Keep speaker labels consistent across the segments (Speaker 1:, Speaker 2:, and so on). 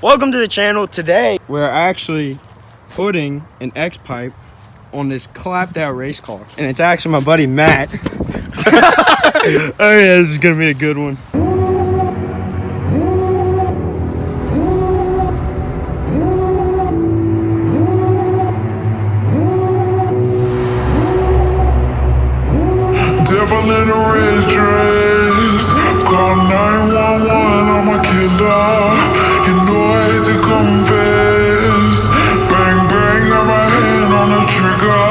Speaker 1: Welcome to the channel. Today we're actually putting an X pipe on this clapped out race car, and it's actually my buddy Matt. Oh yeah, this is gonna be a good one.
Speaker 2: Devil in a red dress, call 911, I'm a killer. You know I hate to confess. Bang bang, got my hand on the trigger.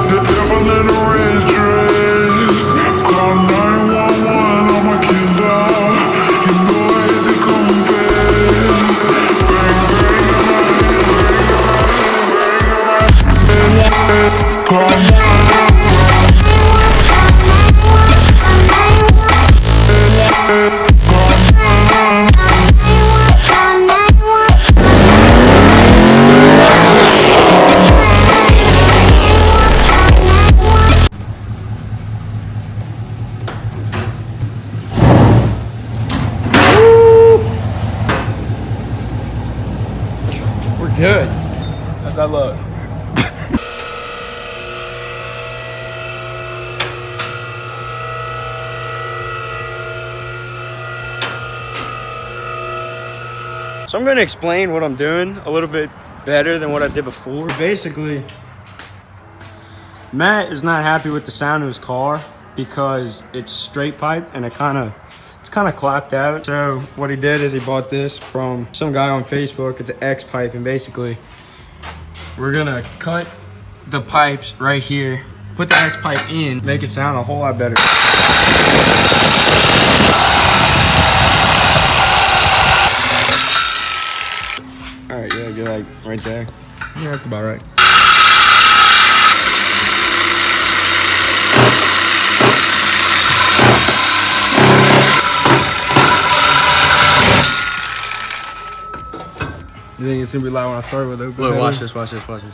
Speaker 2: The devil in a red dress, call 911, I'm a killer. You know I hate to confess. Bang bang, got my hand, call 911.
Speaker 1: We're good.
Speaker 3: How's that look?
Speaker 1: So I'm going to explain what I'm doing a little bit better than what I did before. Basically, Matt is not happy with the sound of his car because it's straight pipe and it's kind of clapped out. So what he did is he bought this from some guy on Facebook. It's an X pipe, and basically we're gonna cut the pipes right here, put the X pipe in, make it sound a whole lot better. All right, yeah, get like right there.
Speaker 3: Yeah, that's about right. You think it's gonna be loud when I start with open?
Speaker 1: Look, watch this, watch this, watch this.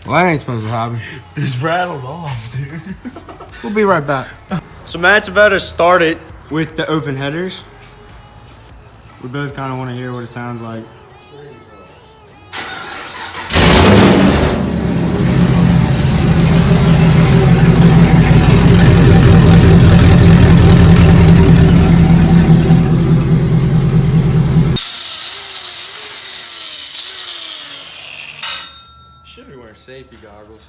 Speaker 3: Well, that ain't supposed to happen.
Speaker 1: It's rattled off, dude.
Speaker 3: We'll be right back.
Speaker 1: So Matt's about to start it with the open headers. We both kind of want to hear what it sounds like. Should be wearing safety goggles.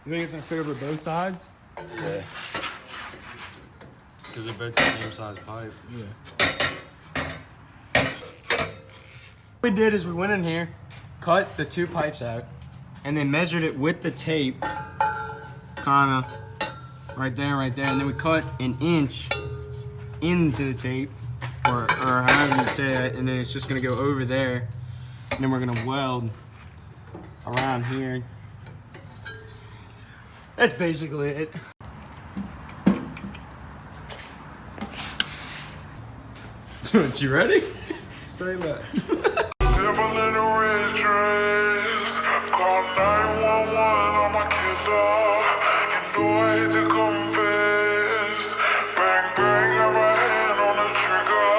Speaker 3: You think it's gonna fit over both sides?
Speaker 1: Yeah. Because they're both the same size pipe.
Speaker 3: Yeah.
Speaker 1: What we did is we went in here, cut the two pipes out, and then measured it with the tape, kind of right there, and then we cut an inch into the tape, or however you say it, and then it's just gonna go over there, and then we're gonna weld around here. That's basically it. You ready?
Speaker 3: Say that.
Speaker 2: Devil in a red dress, call 911, I'm a killer. You know I hate to confess. Bang bang, got my hand on the trigger.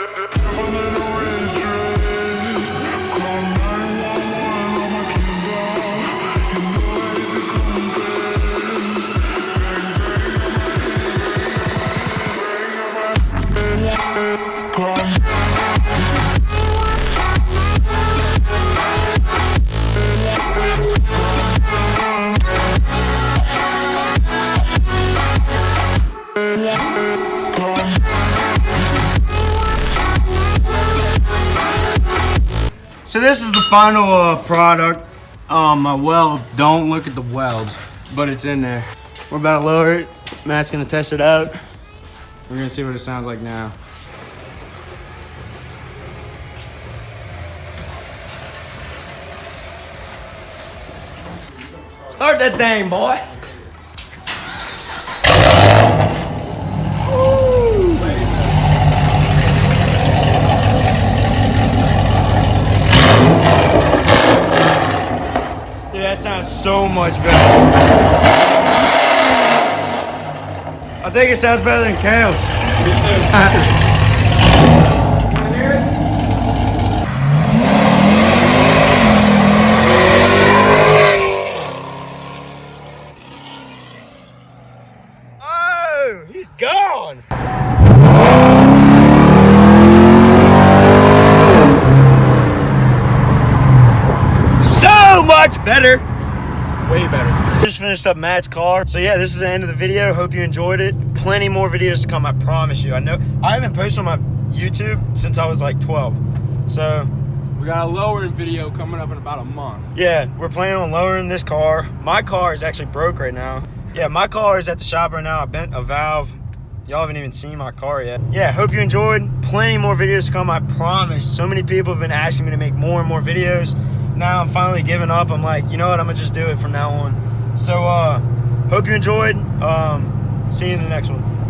Speaker 2: The devil in a red dress, call 911, I'm a killer. You know I hate to confess. Bang bang, got my hand, call.
Speaker 1: So this is the final product. My weld, don't look at the welds, but it's in there. We're about to lower it. Matt's gonna test it out. We're gonna see what it sounds like now. Start that thing, boy. Dude, that sounds so much better. I think it sounds better than Kale's. Oh, he's gone. So much better.
Speaker 3: Way better.
Speaker 1: Just finished up Matt's car. So yeah, this is the end of the video. Hope you enjoyed it. Plenty more videos to come, I promise you. I know I haven't posted on my YouTube since I was like 12. So
Speaker 3: We got a lowering video coming up in about a month.
Speaker 1: yeah, we're planning on lowering this car. My car is actually broke right now. Yeah, my car is at the shop right now. I bent a valve. Y'all haven't even seen my car yet. Yeah, hope you enjoyed. Plenty more videos to come, I promise. So many people have been asking me to make more and more videos. Now I'm finally giving up. I'm like, you know what? I'm gonna just do it from now on. So hope you enjoyed. See you in the next one.